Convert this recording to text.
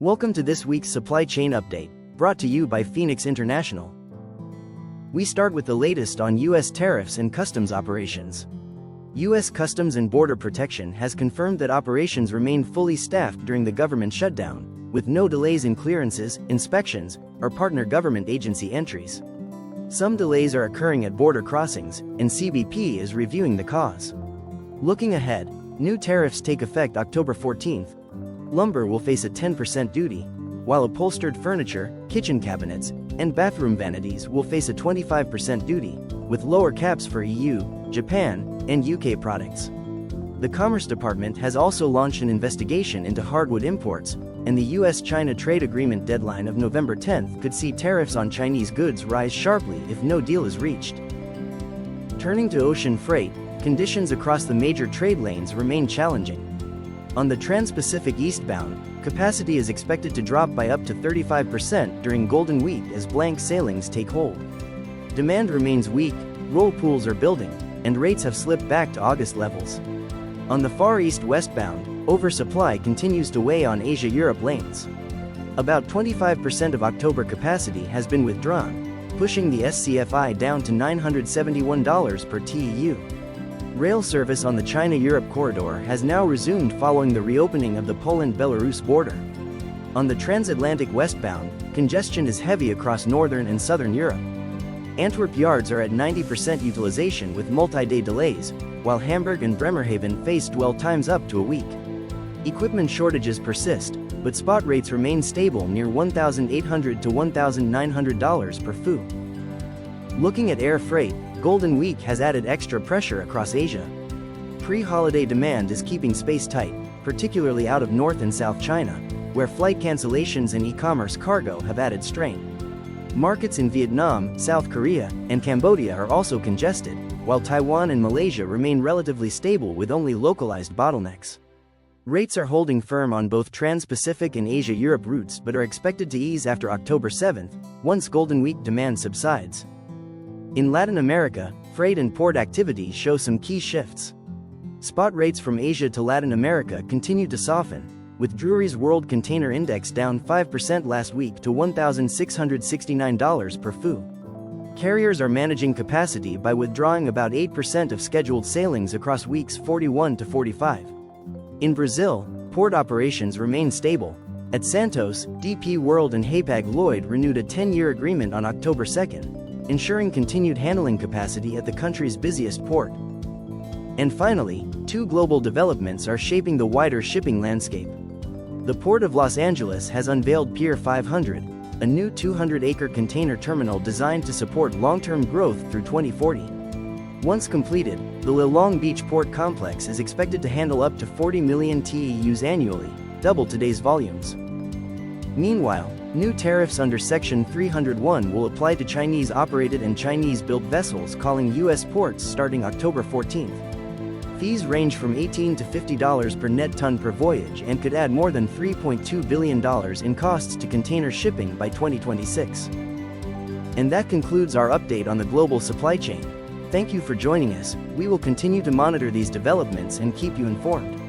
Welcome to this week's supply chain update, brought to you by Phoenix International. We start with the latest on U.S. tariffs and customs operations. U.S. Customs and Border Protection has confirmed that operations remain fully staffed during the government shutdown, with no delays in clearances, inspections, or partner government agency entries. Some delays are occurring at border crossings, and CBP is reviewing the cause. Looking ahead, new tariffs take effect October 14th. Lumber will face a 10% duty, while upholstered furniture, kitchen cabinets, and bathroom vanities will face a 25% duty, with lower caps for EU, Japan, and UK products. The Commerce Department has also launched an investigation into hardwood imports, and the US-China trade agreement deadline of November 10th could see tariffs on Chinese goods rise sharply if no deal is reached. Turning to ocean freight, conditions across the major trade lanes remain challenging. On the Trans-Pacific eastbound, capacity is expected to drop by up to 35% during Golden Week as blank sailings take hold. Demand remains weak, roll pools are building, and rates have slipped back to August levels. On the Far East westbound, oversupply continues to weigh on Asia-Europe lanes. About 25% of October capacity has been withdrawn, pushing the SCFI down to $971 per TEU. Rail service on the China-Europe corridor has now resumed following the reopening of the Poland-Belarus border. On the transatlantic westbound, congestion is heavy across northern and southern Europe. Antwerp yards are at 90% utilization with multi-day delays, while Hamburg and Bremerhaven face dwell times up to a week. Equipment shortages persist, but spot rates remain stable near $1,800 to $1,900 per FU. Looking at air freight, Golden Week has added extra pressure across Asia. Pre-holiday demand is keeping space tight, particularly out of North and South China, where flight cancellations and e-commerce cargo have added strain. Markets in Vietnam, South Korea, and Cambodia are also congested, while Taiwan and Malaysia remain relatively stable with only localized bottlenecks. Rates are holding firm on both Trans-Pacific and Asia-Europe routes but are expected to ease after October 7th, once Golden Week demand subsides. In Latin America, freight and port activity show some key shifts. Spot rates from Asia to Latin America continue to soften, with Drewry's World Container Index down 5% last week to $1,669 per FU. Carriers are managing capacity by withdrawing about 8% of scheduled sailings across weeks 41 to 45. In Brazil, port operations remain stable. At Santos, DP World and Hapag-Lloyd renewed a 10-year agreement on October 2nd, ensuring continued handling capacity at the country's busiest port. And finally, two global developments are shaping the wider shipping landscape. The Port of Los Angeles has unveiled Pier 500, a new 200-acre container terminal designed to support long-term growth through 2040. Once completed, the Long Beach Port Complex is expected to handle up to 40 million TEUs annually, double today's volumes. Meanwhile, new tariffs under Section 301 will apply to Chinese-operated and Chinese-built vessels calling U.S. ports starting October 14th. Fees range from $18 to $50 per net ton per voyage and could add more than $3.2 billion in costs to container shipping by 2026. And that concludes our update on the global supply chain. Thank you for joining us. We will continue to monitor these developments and keep you informed.